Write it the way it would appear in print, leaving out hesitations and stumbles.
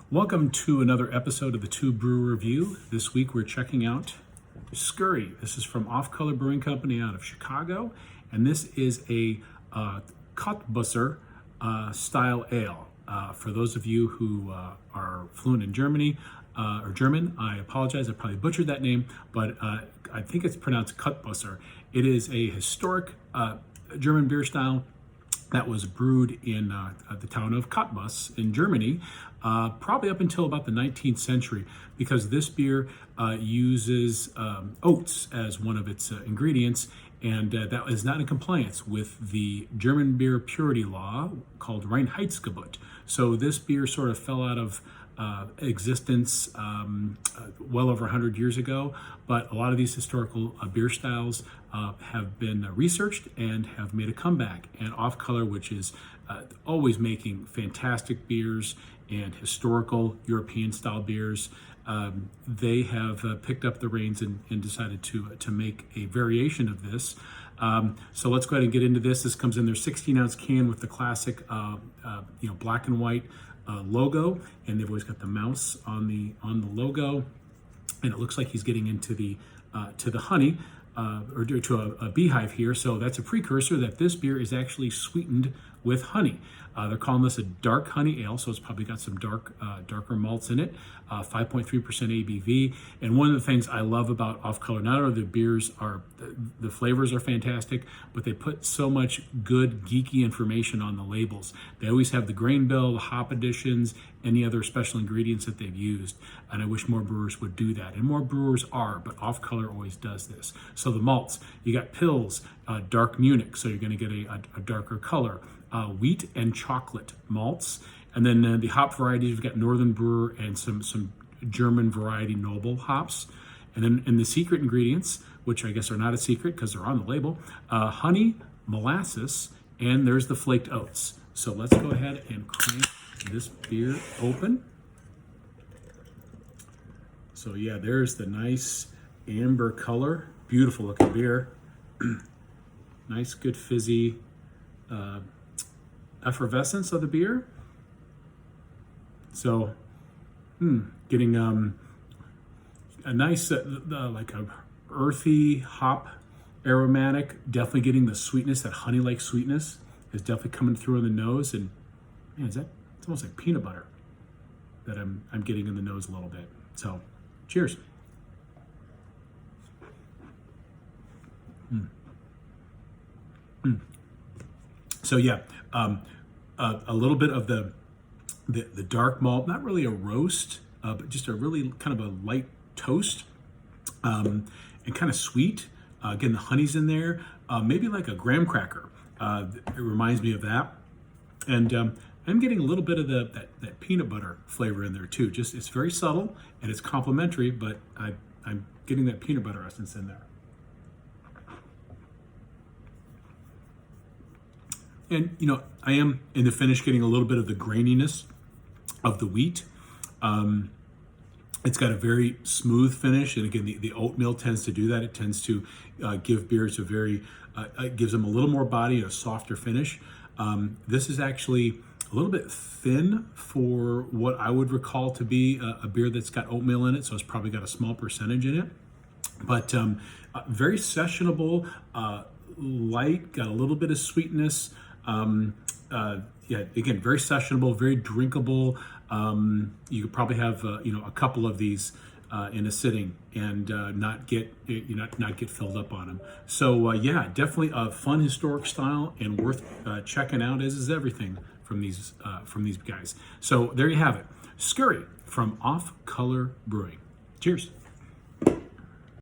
Welcome to another episode of the TUE Brewer Review. This week we're checking out Scurry. This is from Off Color Brewing Company out of Chicago, and this is a Kottbusser style ale. For those of you who are fluent in Germany or German, I apologize, I probably butchered that name, but I think it's pronounced Kottbusser. It is a historic German beer style that was brewed in the town of Kottbus in Germany, probably up until about the 19th century, because this beer uses oats as one of its ingredients, and that is not in compliance with the German beer purity law called Reinheitsgebot. So this beer sort of fell out of existence well over 100 years ago, but a lot of these historical beer styles have been researched and have made a comeback. And Off Color, which is always making fantastic beers and historical European style beers, they have picked up the reins and decided to make a variation of this. So let's go ahead and get into this. This comes in their 16-ounce can with the classic black and white logo, and they've always got the mouse on the logo, and it looks like he's getting into the to the honey or to a beehive here. So that's a precursor that this beer is actually sweetened with honey. They're calling this a dark honey ale, so it's probably got some darker malts in it. 5.3% ABV. And one of the things I love about Off Color, not only the beers are, the flavors are fantastic, but they put so much good geeky information on the labels. They always have the grain bill, the hop additions, any other special ingredients that they've used. And I wish more brewers would do that. And more brewers are, but Off Color always does this. So the malts, you got Pils, dark Munich, so you're going to get a darker color. Wheat and chocolate malts. And then the hop varieties, we've got Northern Brewer and some German variety noble hops. And then in the secret ingredients, which I guess are not a secret because they're on the label, honey, molasses, and there's the flaked oats. So let's go ahead and crank this beer open. So yeah, there's the nice amber color, beautiful looking beer. Nice, good fizzy effervescence of the beer. So, getting a nice, like a earthy hop aromatic, definitely getting the sweetness, that honey-like sweetness is definitely coming through in the nose. And man, it's almost like peanut butter that I'm getting in the nose a little bit. So, cheers. So yeah, a little bit of the dark malt, not really a roast, but just a really kind of a light toast, and kind of sweet. Again, the honey's in there, maybe like a graham cracker. It reminds me of that. And I'm getting a little bit of that peanut butter flavor in there too. Just it's very subtle and it's complementary, but I'm getting that peanut butter essence in there. And, I am in the finish getting a little bit of the graininess of the wheat. It's got a very smooth finish. And again, the oatmeal tends to do that. It tends to give beers it gives them a little more body, a softer finish. This is actually a little bit thin for what I would recall to be a beer that's got oatmeal in it. So it's probably got a small percentage in it. But very sessionable, light, got a little bit of sweetness. Yeah, again, very sessionable, very drinkable. You could probably have a couple of these in a sitting and not get filled up on them. So yeah, definitely a fun historic style and worth checking out, as is everything from these guys. So there you have it, Scurry from Off Color Brewing. Cheers.